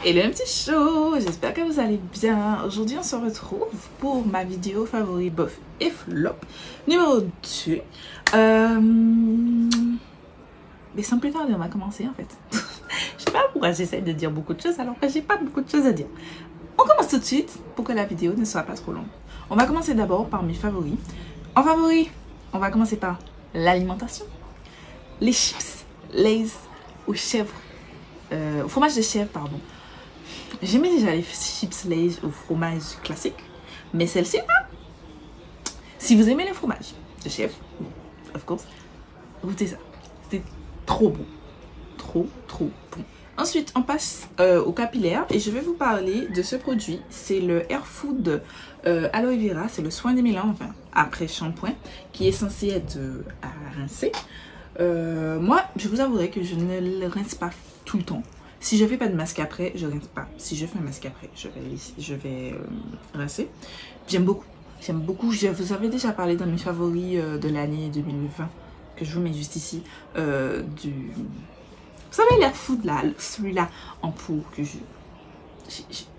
Hello un petit show, j'espère que vous allez bien. Aujourd'hui on se retrouve pour ma vidéo favori bof et flop numéro 2. Mais sans plus tarder on va commencer en fait. Je sais pas pourquoi j'essaie de dire beaucoup de choses alors que j'ai pas beaucoup de choses à dire. On commence tout de suite pour que la vidéo ne soit pas trop longue. On va commencer d'abord par mes favoris. En favori, on va commencer par l'alimentation. Les chips, Lay's aux chèvres. Au fromage de chèvre, pardon. J'aimais déjà les chips Lay's au fromage classique, mais celle-ci, si vous aimez les fromages de chèvre, of course, goûtez ça. C'était trop bon. Trop bon. Ensuite, on passe au capillaire et je vais vous parler de ce produit. C'est le Hair Food Aloe Vera. C'est le soin démêlant, enfin, après shampoing, qui est censé être à rincer. Moi, je vous avouerai que je ne le rince pas tout le temps. Si je fais pas de masque après, je rince pas. Si je fais un masque après, je vais rincer. J'aime beaucoup. J'aime beaucoup. Je vous avais déjà parlé dans mes favoris de l'année 2020, que je vous mets juste ici. Vous savez, l'Hair Food, là, celui-là en pot, que je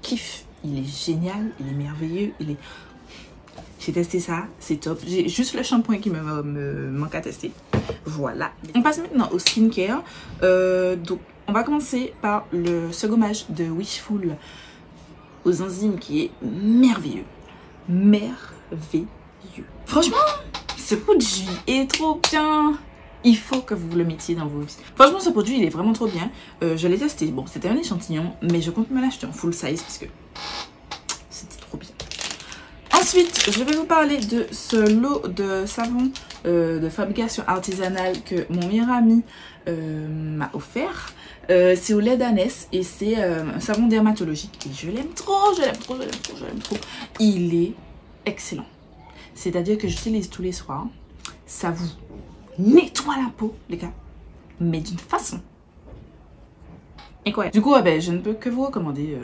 kiffe. Il est génial, il est merveilleux, j'ai testé ça, c'est top. J'ai juste le shampoing qui me manque à tester. Voilà. On passe maintenant au skincare. Donc, on va commencer par ce gommage de Wishful aux enzymes qui est merveilleux. Merveilleux. Franchement, ce produit est trop bien. Il faut que vous le mettiez dans vos vies. Franchement, ce produit, il est vraiment trop bien. Je l'ai testé. Bon, c'était un échantillon, mais je compte me l'acheter en full size parce que c'était trop bien. Ensuite, je vais vous parler de ce lot de savon de fabrication artisanale que mon meilleur ami m'a offert. C'est au lait d'ânesse et c'est un savon dermatologique. Et je l'aime trop, je l'aime trop. Il est excellent. C'est-à-dire que j'utilise tous les soirs. Ça vous nettoie la peau, les gars. Mais d'une façon incroyable. Du coup, je ne peux que vous recommander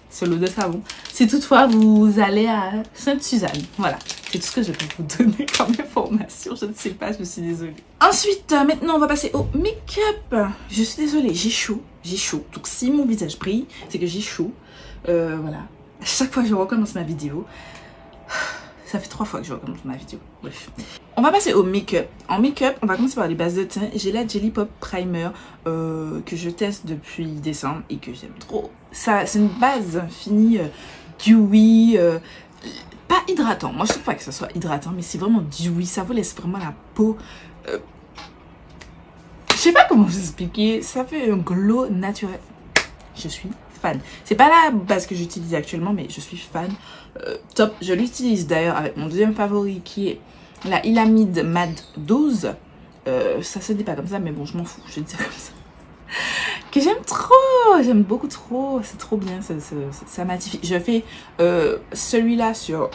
ce lot de savon. Si toutefois vous allez à Sainte-Suzanne. Voilà, c'est tout ce que je peux vous donner comme information. Je ne sais pas, je suis désolée. Ensuite, maintenant on va passer au make-up. Je suis désolée, j'ai chaud. Donc si mon visage brille, c'est que j'ai chaud. Voilà. À chaque fois que je recommence ma vidéo, ça fait 3 fois que je recommence ma vidéo. Bref. On va passer au make-up. En make-up, on va commencer par les bases de teint. J'ai la Jelly Pop Primer que je teste depuis décembre et que j'aime trop. Ça, c'est une base finie dewy, pas hydratant. Moi, je trouve pas que ça soit hydratant, mais c'est vraiment dewy. Ça vous laisse vraiment la peau. Je sais pas comment vous expliquer. Ça fait un glow naturel. Je suis fan. C'est pas la base que j'utilise actuellement, mais je suis fan. Top. Je l'utilise d'ailleurs avec mon deuxième favori qui est la Ilamide Mad 12. Ça se dit pas comme ça, mais bon, je m'en fous. Je dis ça comme ça. Que j'aime trop. J'aime beaucoup trop. C'est trop bien. Ça matifie. Je fais celui-là sur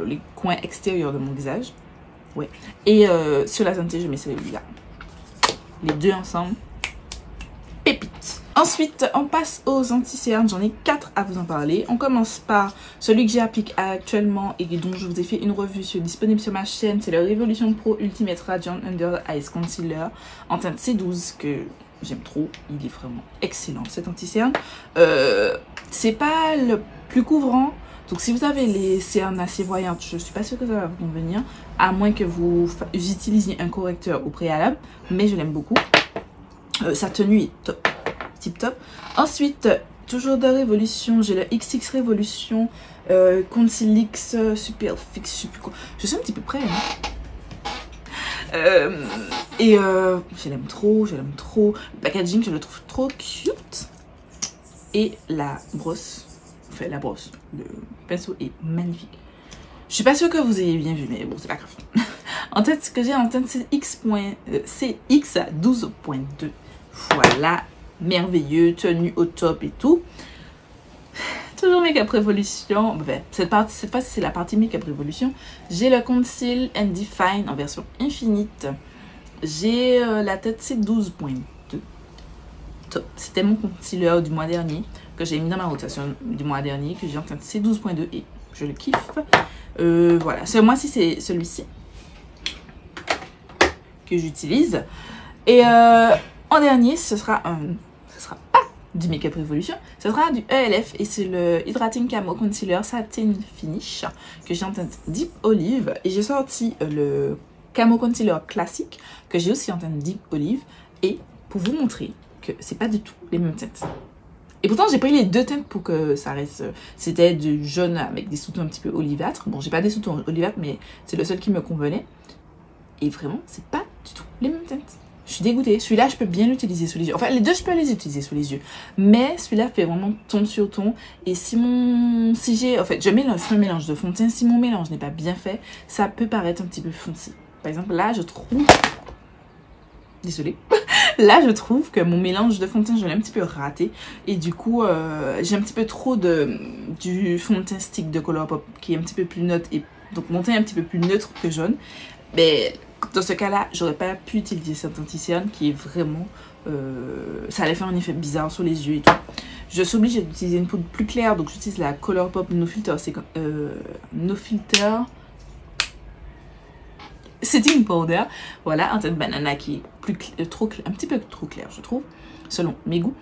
les coins extérieurs de mon visage. Ouais. Et sur la santé, je mets celui-là. Les deux ensemble. Pépite. Ensuite, on passe aux anti-cernes. J'en ai 4 à vous en parler. On commence par celui que j'applique actuellement et dont je vous ai fait une revue disponible sur ma chaîne. C'est le Revolution Pro Ultimate Radiant Under Eyes Concealer en teinte C12 que j'aime trop. Il est vraiment excellent cet anti-cerne. C'est pas le plus couvrant. Donc si vous avez les cernes assez voyantes, je suis pas sûre que ça va vous convenir. À moins que vous utilisiez un correcteur au préalable. Mais je l'aime beaucoup. Sa tenue est top. Tip top. Ensuite, toujours de Révolution, j'ai le XX Révolution Conceal X Super Fix, je sais plus quoi. Je suis un petit peu près. Je l'aime trop. Le packaging, je le trouve trop cute. Et la brosse, le pinceau est magnifique. Je suis pas sûre que vous ayez bien vu, mais bon, c'est pas grave. En tête, ce que j'ai en tête, c'est CX 12.2. Voilà. Merveilleux, tenue au top et tout. Toujours Make-up Révolution. Cette fois-ci, c'est la partie Make-up Révolution. J'ai le Conceal and Define en version infinite. J'ai la tête C12.2. Top. C'était mon concealer du mois dernier que j'ai mis dans ma rotation du mois dernier, que j'ai en teinte C12.2 et je le kiffe. Voilà. Ce mois-ci, c'est celui-ci que j'utilise. Et en dernier, ce sera pas du Makeup Revolution, ce sera du ELF et c'est le Hydrating Camo Concealer Satin Finish que j'ai en teinte Deep Olive. Et j'ai sorti le Camo Concealer classique que j'ai aussi en teinte Deep Olive. Et pour vous montrer que c'est pas du tout les mêmes teintes. Et pourtant, j'ai pris les deux teintes pour que ça reste... C'était du jaune avec des sous-tons un petit peu olivâtres. Bon, j'ai pas des sous-tons olivâtres, mais c'est le seul qui me convenait. Et vraiment, c'est pas du tout les mêmes teintes. Je suis dégoûtée. Celui-là, je peux bien l'utiliser sous les yeux. Enfin, les deux, je peux les utiliser sous les yeux. Mais celui-là fait vraiment ton sur ton. Et si j'ai... En fait, je fais un mélange de fond de teint. Si mon mélange n'est pas bien fait, ça peut paraître un petit peu foncé. Par exemple, là, je trouve... Désolée. Là, je trouve que mon mélange de fond de teint, je l'ai un petit peu raté. Et du coup, j'ai un petit peu trop du fond de teint stick de Colourpop qui est un petit peu plus neutre. Et donc, mon teint est un petit peu plus neutre que jaune. Mais dans ce cas-là, j'aurais pas pu utiliser cette anti-cerne qui est vraiment... ça allait faire un effet bizarre sur les yeux et tout. Je suis obligée d'utiliser une poudre plus claire. Donc, j'utilise la Colourpop No Filter. C'est No Filter... Setting Powder, voilà, un teint de banana qui est un petit peu trop clair, je trouve, selon mes goûts.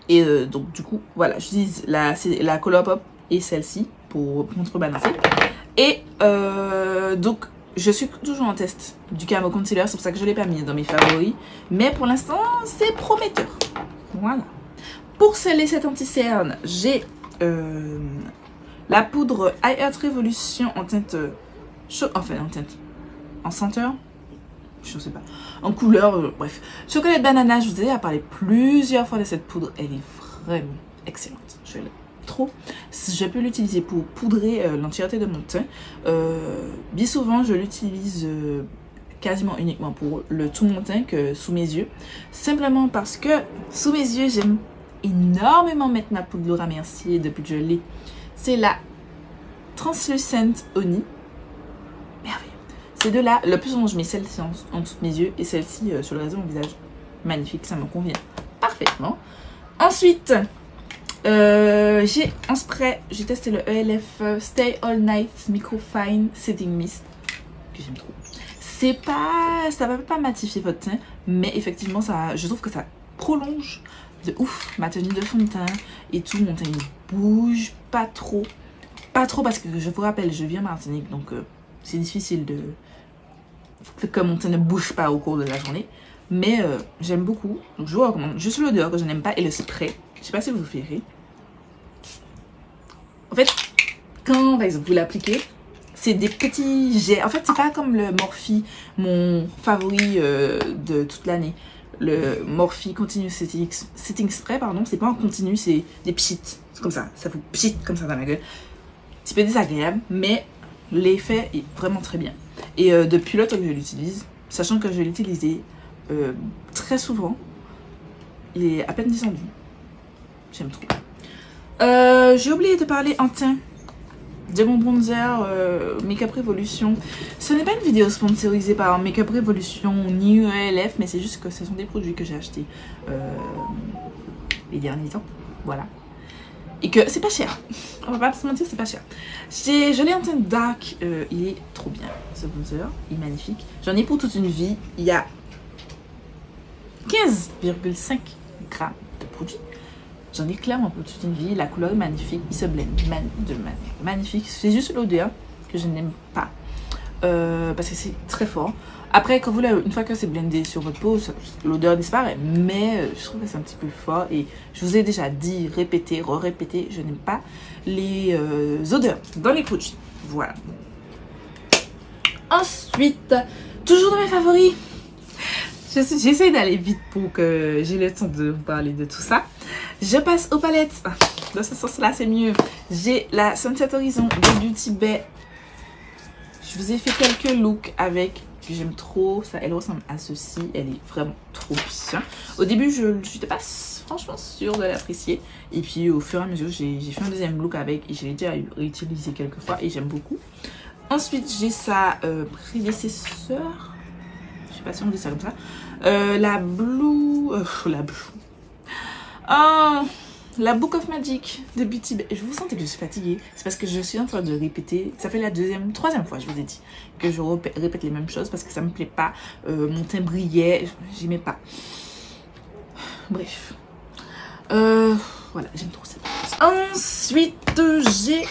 Et donc, du coup, voilà, j'utilise la Colourpop et celle-ci pour contrebalancer. Et donc, je suis toujours en test du Camo Concealer, c'est pour ça que je ne l'ai pas mis dans mes favoris. Mais pour l'instant, c'est prometteur. Voilà. Pour sceller cette anti-cerne, j'ai la poudre High Earth Revolution en teinte en senteur, je sais pas, en couleur, bref. Chocolat de banana, je vous ai déjà parlé plusieurs fois de cette poudre. Elle est vraiment excellente. Je l'aime trop. Je peux l'utiliser pour poudrer l'entièreté de mon teint. Bien souvent, je l'utilise quasiment uniquement pour tout mon teint que sous mes yeux. Simplement parce que sous mes yeux, j'aime énormément mettre ma poudre Laura Mercier depuis que je l'ai. C'est la Translucent Honey. Ces deux-là, le plus souvent je mets celle-ci en dessous de mes yeux et celle-ci sur le reste de mon visage. Magnifique, ça me convient parfaitement. Ensuite, j'ai en spray, j'ai testé le ELF Stay All Night Microfine Setting Mist que j'aime trop. C'est pas, ça va pas matifier votre teint, mais effectivement, je trouve que ça prolonge de ouf ma tenue de fond de teint et tout. Mon teint il bouge pas trop parce que je vous rappelle, je vis en Martinique, donc c'est difficile que mon teint ne bouge pas au cours de la journée. Mais j'aime beaucoup. Donc je vous recommande. Juste l'odeur que je n'aime pas et le spray. Je sais pas si vous verrez. En fait, quand par exemple vous l'appliquez, c'est des petits jets. En fait, c'est pas comme le Morphe, mon favori de toute l'année. Le Morphe Continuous Setting Spray, pardon. C'est pas en continu, c'est des pchits. C'est comme ça. Ça vous pchit comme ça dans la gueule. Un petit peu désagréable, mais l'effet est vraiment très bien. Et depuis longtemps que je l'utilise, sachant que je l'ai utilisé très souvent, il est à peine descendu. J'aime trop. J'ai oublié de parler en teint de mon bronzer Makeup Revolution. Ce n'est pas une vidéo sponsorisée par Makeup Revolution ni ELF, mais c'est juste que ce sont des produits que j'ai achetés les derniers temps. Voilà. Et que c'est pas cher. On va pas se mentir, c'est pas cher. Je l'ai en teinte dark. Il est trop bien, ce bronzer. Il est magnifique. J'en ai pour toute une vie. Il y a 15,5 grammes de produit. J'en ai clairement pour toute une vie. La couleur est magnifique. Il se blende de manière magnifique. C'est juste l'odeur que je n'aime pas. Parce que c'est très fort. Après, quand une fois que c'est blendé sur votre peau, l'odeur disparaît. Mais je trouve que c'est un petit peu fort. Et je vous ai déjà dit, répété, re-répété, je n'aime pas les odeurs dans les produits. Voilà. Ensuite, toujours dans mes favoris. J'essaie d'aller vite pour que j'ai le temps de vous parler de tout ça. Je passe aux palettes. Dans ce sens-là, c'est mieux. J'ai la Sunset Horizon de Beauty Bay. Je vous ai fait quelques looks avec, que j'aime trop. Ça, elle ressemble à ceci. Elle est vraiment trop bien. Au début, je n'étais pas franchement sûre de l'apprécier. Et puis, au fur et à mesure, j'ai fait un deuxième look avec. Et je l'ai déjà réutilisé quelques fois. Et j'aime beaucoup. Ensuite, j'ai sa prédécesseur. Je sais pas si on dit ça comme ça. La Blue... la Book of Magic de Beauty Bay. Je vous sens que je suis fatiguée. C'est parce que je suis en train de répéter. Ça fait la troisième fois, je vous ai dit, que je répète les mêmes choses parce que ça me plaît pas. Mon teint brillait. J'aimais pas. Bref. Voilà, j'aime trop cette palette. Ensuite, j'ai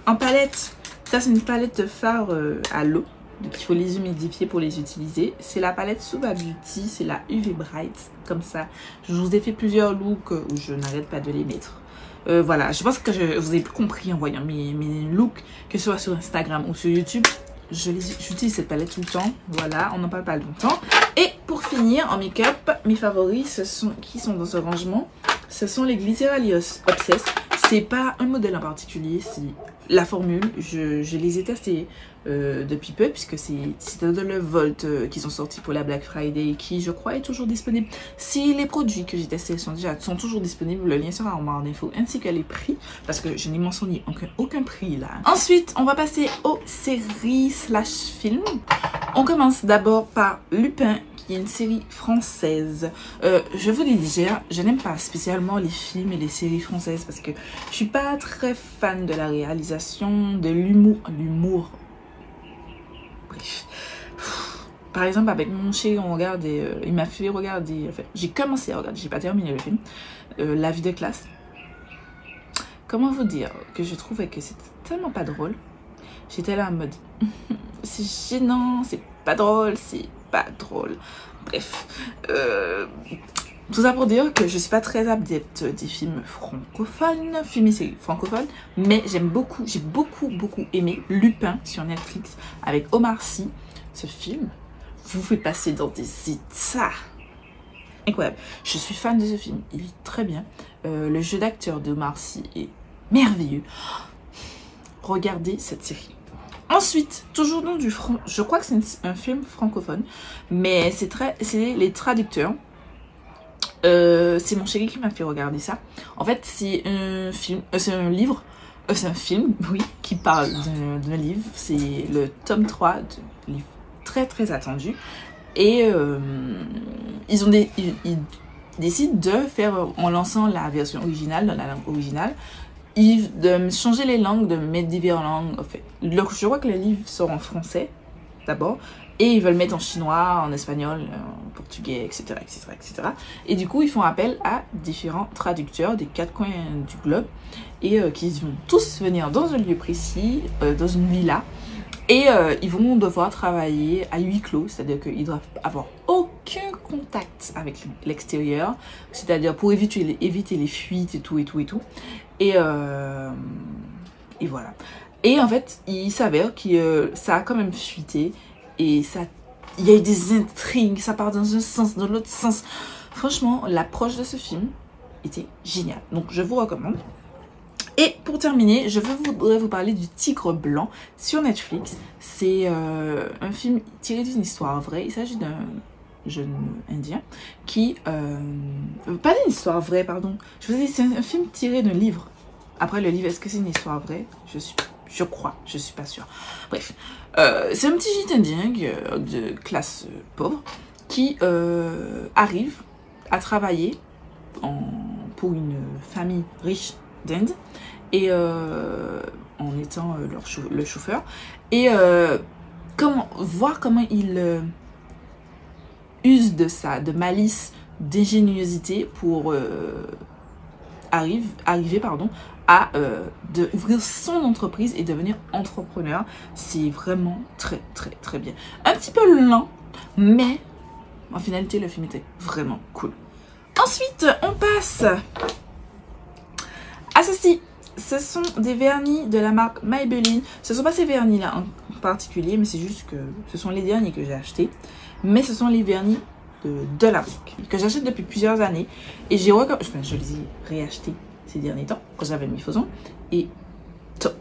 en palette. Ça, c'est une palette de fard à l'eau. Donc, il faut les humidifier pour les utiliser. C'est la palette Suva Beauty. C'est la UV Bright. Comme ça, je vous ai fait plusieurs looks où je n'arrête pas de les mettre. Voilà, je pense que vous avez compris en voyant mes looks, que ce soit sur Instagram ou sur YouTube. J'utilise cette palette tout le temps. Voilà, on n'en parle pas longtemps. Et pour finir, en make-up, mes favoris, qui sont dans ce rangement, ce sont les Glitter Alios Obsess. C'est pas un modèle en particulier, c'est la formule. Je les ai testés depuis peu, puisque c'est de le Volt qui sont sortis pour la Black Friday, qui je crois est toujours disponible. Si les produits que j'ai testés sont toujours disponibles, le lien sera en barre en info, ainsi que les prix, parce que je n'ai mentionné aucun prix là. Ensuite, on va passer aux séries / films. On commence d'abord par Lupin, qui est une série française. Je vous dis déjà, je n'aime pas spécialement les films et les séries françaises parce que je suis pas très fan de la réalisation, de l'humour. Bref. Par exemple, avec mon chéri, on regardait, il m'a fait regarder, enfin, j'ai commencé à regarder, j'ai pas terminé le film, La vie de classe. Comment vous dire que je trouvais que c'était tellement pas drôle. J'étais là en mode, c'est gênant, c'est pas drôle, c'est pas drôle. Bref, tout ça pour dire que je suis pas très adepte des films francophones, films et séries francophones, mais j'ai beaucoup aimé Lupin sur Netflix avec Omar Sy. Ce film vous fait passer dans des états incroyables. Je suis fan de ce film, il est très bien. Le jeu d'acteur de Omar Sy est merveilleux. Regardez cette série. Ensuite, toujours dans du franc, je crois que c'est un film francophone, mais c'est les traducteurs. C'est mon chéri qui m'a fait regarder ça. En fait, c'est un film, c'est un livre, c'est un film, oui, qui parle d'un livre. C'est le tome 3 de livre très attendu. Et ils décident de faire, en lançant la version originale, dans la langue originale, de changer les langues, de mettre différentes langues. En fait, je crois que le livre sort en français d'abord, et ils veulent mettre en chinois, en espagnol, en portugais, etc. Et du coup, ils font appel à différents traducteurs des 4 coins du globe, et qui vont tous venir dans un lieu précis, dans une villa, et ils vont devoir travailler à huis clos, c'est-à-dire qu'ils doivent avoir aucun contact avec l'extérieur, c'est-à-dire pour éviter les fuites et tout. Et voilà. Et en fait, il s'avère que ça a quand même fuité. Et il y a eu des intrigues. Ça part dans un sens, dans l'autre sens. Franchement, l'approche de ce film était géniale. Donc, je vous recommande. Et pour terminer, je voudrais vous parler du Tigre Blanc sur Netflix. C'est un film tiré d'une histoire vraie. Il s'agit d'un jeune indien qui... pas d'une histoire vraie, pardon. Je vous ai dit, c'est un film tiré d'un livre. Après, le livre, est-ce que c'est une histoire vraie? Je crois, je suis pas sûre. Bref, c'est un petit gîte indien de classe pauvre qui arrive à travailler pour une famille riche d'Inde, et en étant le chauffeur, et voir comment il use de malice, d'ingéniosité pour arriver à ouvrir son entreprise et devenir entrepreneur. C'est vraiment très bien. Un petit peu lent, mais en finalité, le film était vraiment cool. Ensuite, on passe à ceci. Ce sont des vernis de la marque Maybelline. Ce ne sont pas ces vernis-là en particulier, mais c'est juste que ce sont les derniers que j'ai achetés. Mais ce sont les vernis de la marque que j'achète depuis plusieurs années. Et je les ai réachetés ces derniers temps, quand j'avais mis Fauson. Et top.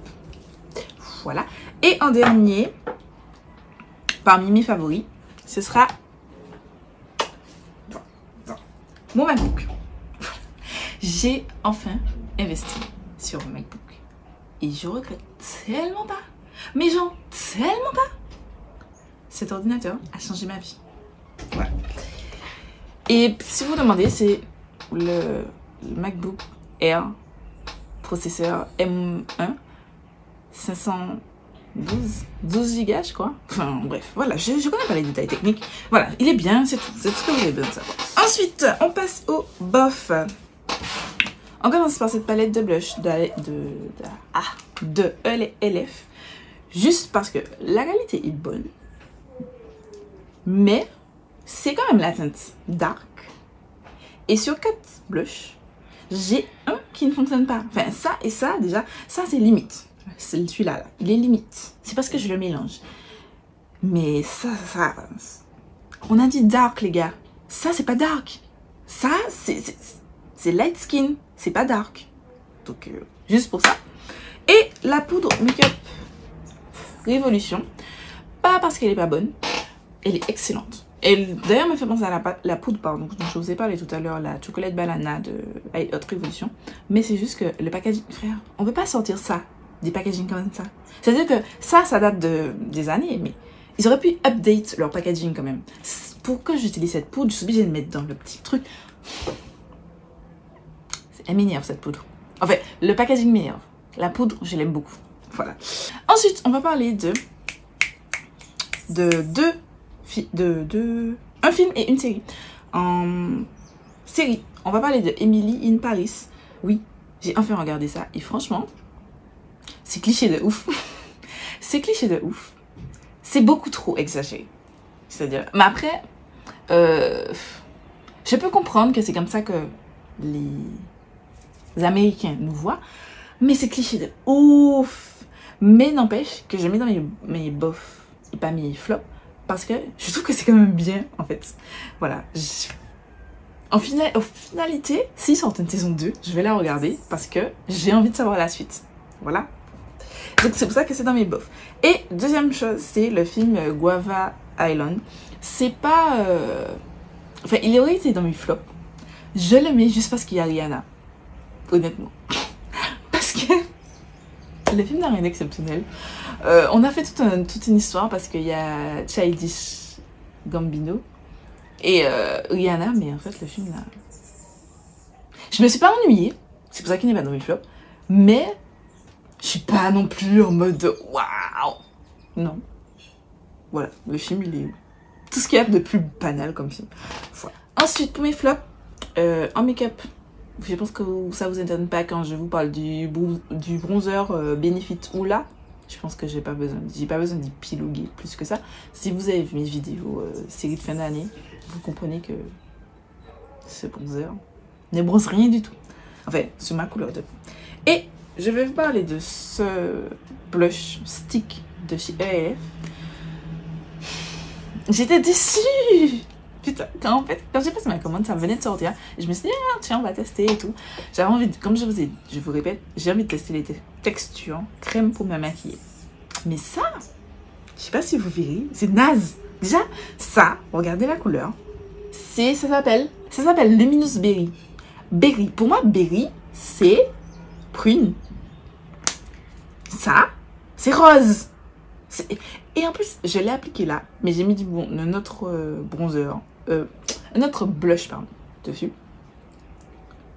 Voilà. Et en dernier, parmi mes favoris, ce sera mon MacBook. J'ai enfin investi sur mon MacBook. Et je regrette tellement pas. Mais genre, tellement pas. Cet ordinateur a changé ma vie. Voilà. Et si vous vous demandez, c'est le MacBook Air, processeur M1, 12 Go, je crois. Enfin, bref, voilà, je connais pas les détails techniques. Voilà, il est bien, c'est tout. C'est tout ce que vous avez besoin de savoir. Ensuite, on passe au bof. On commence par cette palette de blush de LF. Juste parce que la qualité est bonne. Mais c'est quand même la teinte dark. Et sur 4 blushs, j'ai un qui ne fonctionne pas. Enfin, ça et ça, déjà, ça c'est limite. C'est celui-là, là. Il est limite. C'est parce que je le mélange. Mais ça, on a dit dark, les gars. Ça, c'est pas dark. Ça, c'est light skin. C'est pas dark. Donc, juste pour ça. Et la poudre Make-up Révolution. Pas parce qu'elle est pas bonne. Elle est excellente. Elle, d'ailleurs, me fait penser à la poudre, pardon, dont je vous ai parlé tout à l'heure, la chocolate banana de Haute Révolution. Mais c'est juste que le packaging, frère, on peut pas sortir ça, des packaging comme ça. C'est-à-dire que ça date des années, mais ils auraient pu update leur packaging quand même. Pour que j'utilise cette poudre, je suis obligée de mettre dans le petit truc. Elle m'énerve cette poudre. En fait, le packaging m'énerve. La poudre, je l'aime beaucoup. Voilà. Ensuite, on va parler un film et une série. En série, on va parler de Emily in Paris. Oui, j'ai enfin regardé ça et franchement, c'est cliché de ouf. C'est cliché de ouf. C'est beaucoup trop exagéré. C'est-à-dire, mais après, je peux comprendre que c'est comme ça que les Américains nous voient, mais c'est cliché de ouf. Mais n'empêche que je mets dans mes bofs et pas mes flops. Parce que je trouve que c'est quand même bien, en fait. Voilà. En finalité, s'ils sortent une saison 2, je vais la regarder parce que j'ai envie de savoir la suite. Voilà. Donc c'est pour ça que c'est dans mes bofs. Et deuxième chose, c'est le film Guava Island. C'est pas... Enfin, il aurait été dans mes flops. Je le mets juste parce qu'il y a Rihanna. Honnêtement. Parce que le film n'a rien d'exceptionnel. On a fait toute une histoire parce qu'il y a Childish Gambino et Rihanna, mais en fait le film là, je me suis pas ennuyée, c'est pour ça qu'il n'est pas dans mes flops, mais je suis pas non plus en mode waouh, non. Voilà, le film il est tout ce qu'il y a de plus banal comme film. Voilà. Ensuite pour mes flops, en make-up, je pense que ça vous étonne pas quand je vous parle du bronzer Benefit Hoola. Je pense que j'ai pas besoin d'y piloguer plus que ça. Si vous avez vu mes vidéos série de fin d'année, vous comprenez que ce bronzer ne bronze rien du tout. Enfin, sur ma couleur de peau. Et je vais vous parler de ce blush stick de chez ELF. J'étais déçue. Putain, quand j'ai passé ma commande, ça venait de sortir. Et je me suis dit, ah, tiens, on va tester et tout. J'avais envie, comme je vous répète, j'ai envie de tester les textures crème pour me maquiller. Mais ça, je sais pas si vous verrez, c'est naze. Déjà, ça, regardez la couleur. Ça s'appelle Luminous Berry. Berry, pour moi, berry, c'est prune. Ça, c'est rose. Et en plus, je l'ai appliqué là, mais j'ai mis un autre bronzer, un autre blush, pardon, dessus.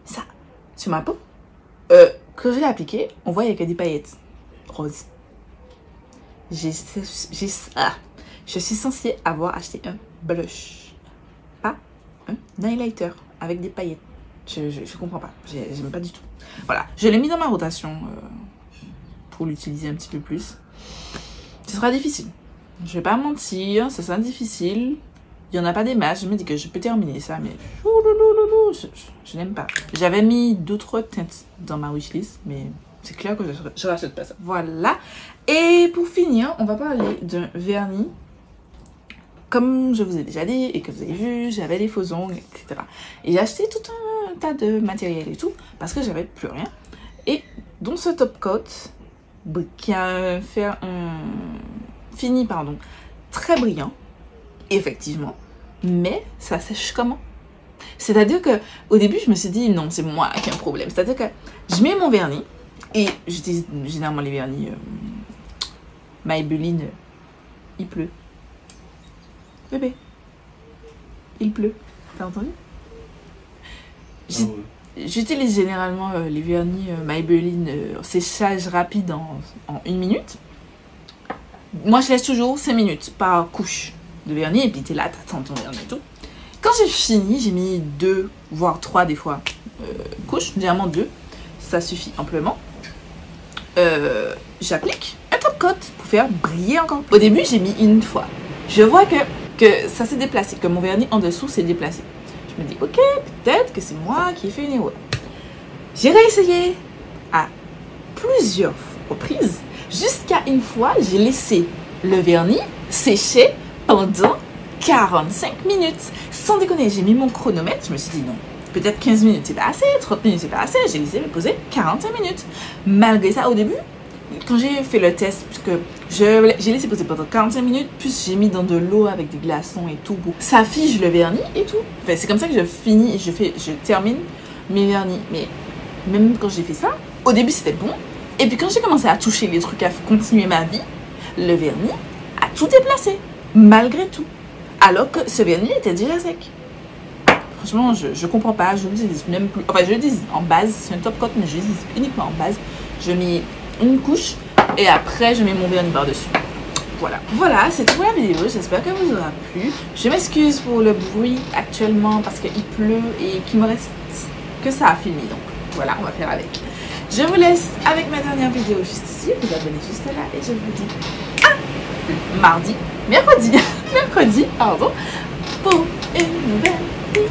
Ça, sur ma peau, quand je l'ai appliqué, on voit qu'il y a que des paillettes roses. Je suis censée avoir acheté un blush, pas un highlighter avec des paillettes. Je comprends pas, j'aime pas du tout. Voilà, je l'ai mis dans ma rotation pour l'utiliser un petit peu plus. Ce sera difficile. Je vais pas mentir, ça sera difficile. Il y en a pas des masses. Je me dis que je peux terminer ça, mais je n'aime pas. J'avais mis d'autres teintes dans ma wishlist, mais c'est clair que je rachète pas ça. Voilà. Et pour finir, on va parler d'un vernis. Comme je vous ai déjà dit et que vous avez vu, j'avais des faux ongles, etc. Et j'ai acheté tout un tas de matériel et tout parce que j'avais plus rien. Et dont ce top coat qui a fait un fini très brillant, effectivement, mais ça sèche comment? C'est-à-dire que au début je me suis dit non, c'est moi qui ai un problème. C'est-à-dire que je mets mon vernis et j'utilise généralement les vernis Maybelline. Il pleut, bébé, il pleut, t'as entendu? J'utilise généralement les vernis Maybelline séchage rapide en 1 minute. Moi, je laisse toujours 5 minutes par couche de vernis. Et puis, t'es là, t'attends ton vernis et tout. Quand j'ai fini, j'ai mis 2, voire 3 des fois couches. Généralement 2. ça suffit amplement. J'applique un top coat pour faire briller encore. Au début, j'ai mis une fois. Je vois que ça s'est déplacé, que mon vernis en dessous s'est déplacé. Je me dis, ok, peut-être que c'est moi qui ai fait une erreur. J'ai réessayé à plusieurs reprises, jusqu'à une fois, j'ai laissé le vernis sécher pendant 45 minutes. Sans déconner, j'ai mis mon chronomètre, je me suis dit non. Peut-être 15 minutes, c'est pas assez, 30 minutes, c'est pas assez. J'ai laissé me poser 45 minutes. Malgré ça, au début, quand j'ai fait le test, puisque j'ai laissé poser pendant 45 minutes, plus j'ai mis dans de l'eau avec des glaçons et tout. Ça fige le vernis et tout. Enfin, c'est comme ça que je finis, je termine mes vernis. Mais même quand j'ai fait ça, au début c'était bon. Et puis quand j'ai commencé à toucher les trucs, à continuer ma vie, le vernis a tout déplacé. Malgré tout. Alors que ce vernis était déjà sec. Franchement, je comprends pas, je l'utilise même plus. Enfin, je l'utilise en base, c'est un top coat, mais je l'utilise uniquement en base. Je mets une couche et après, je mets mon vernis par-dessus. Voilà. Voilà, c'est tout pour la vidéo. J'espère qu'elle vous aura plu. Je m'excuse pour le bruit actuellement parce qu'il pleut et qu'il me reste que ça à filmer. Donc, voilà, on va faire avec. Je vous laisse avec ma dernière vidéo juste ici. Vous abonnez juste là et je vous dis mercredi, pardon, pour une nouvelle vidéo.